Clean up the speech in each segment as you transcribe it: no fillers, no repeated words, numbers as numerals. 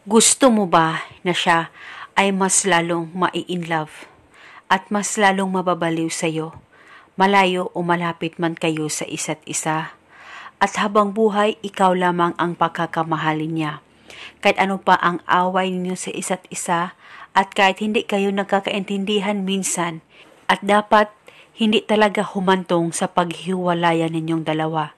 Gusto mo ba na siya ay mas lalong mai-inlove at mas lalong mababaliw sa iyo, malayo o malapit man kayo sa isa't isa? At habang buhay, ikaw lamang ang pagkakamahalin niya. Kahit ano pa ang away ninyo sa isa't isa at kahit hindi kayo nagkakaintindihan minsan, at dapat hindi talaga humantong sa paghiwalayan ninyong dalawa.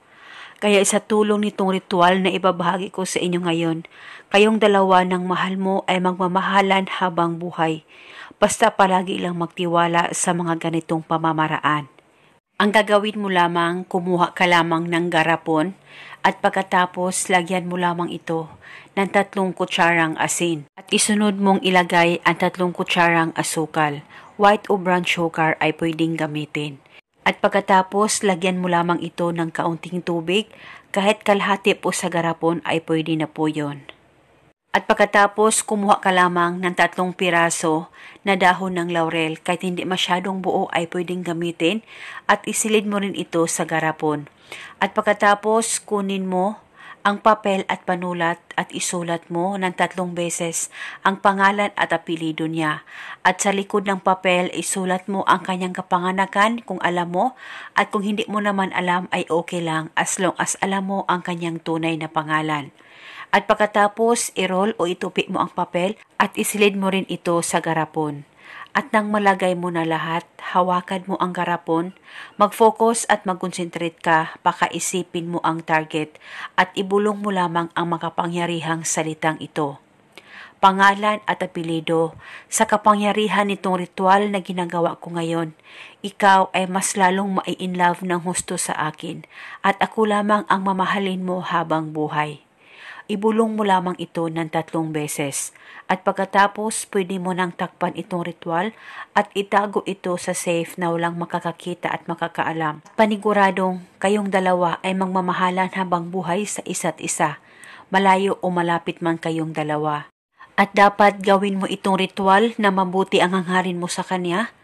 Kaya sa tulong nitong ritual na ibabahagi ko sa inyo ngayon, kayong dalawa ng mahal mo ay magmamahalan habang buhay. Basta palagi lang magtiwala sa mga ganitong pamamaraan. Ang gagawin mo lamang, kumuha ka lamang ng garapon at pagkatapos lagyan mo lamang ito ng 3 kutsarang asin. At isunod mong ilagay ang 3 kutsarang asukal. White o brown sugar ay pwedeng gamitin. At pagkatapos, lagyan mo lamang ito ng kaunting tubig, kahit kalahati po sa garapon ay pwede na po yun. At pagkatapos, kumuha ka lamang ng 3 piraso na dahon ng laurel, kahit hindi masyadong buo ay pwedeng gamitin, at isilid mo rin ito sa garapon. At pagkatapos, kunin mo ang papel at panulat at isulat mo ng 3 beses ang pangalan at apelyido niya. At sa likod ng papel, isulat mo ang kanyang kapanganakan kung alam mo, at kung hindi mo naman alam ay okay lang as long as alam mo ang kanyang tunay na pangalan. At pagkatapos, i-roll o itupi mo ang papel at isilid mo rin ito sa garapon. At nang malagay mo na lahat, hawakan mo ang garapon, mag-focus at mag-concentrate ka, pakaisipin mo ang target at ibulong mo lamang ang makapangyarihang salitang ito. Pangalan at apelyido, sa kapangyarihan nitong ritual na ginagawa ko ngayon, ikaw ay mas lalong mai-inlove ng husto sa akin at ako lamang ang mamahalin mo habang buhay. Ibulong mo lamang ito ng 3 beses at pagkatapos pwede mo nang takpan itong ritual at itago ito sa safe na walang makakakita at makakaalam. Paniguradong kayong dalawa ay magmamahalan habang buhay sa isa't isa, malayo o malapit man kayong dalawa. At dapat gawin mo itong ritual na mabuti ang hangarin mo sa kanya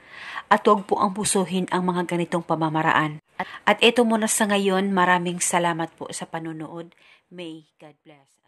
at huwag po ang busuhin ang mga ganitong pamamaraan. At ito muna sa ngayon, maraming salamat po sa panonood. May God bless.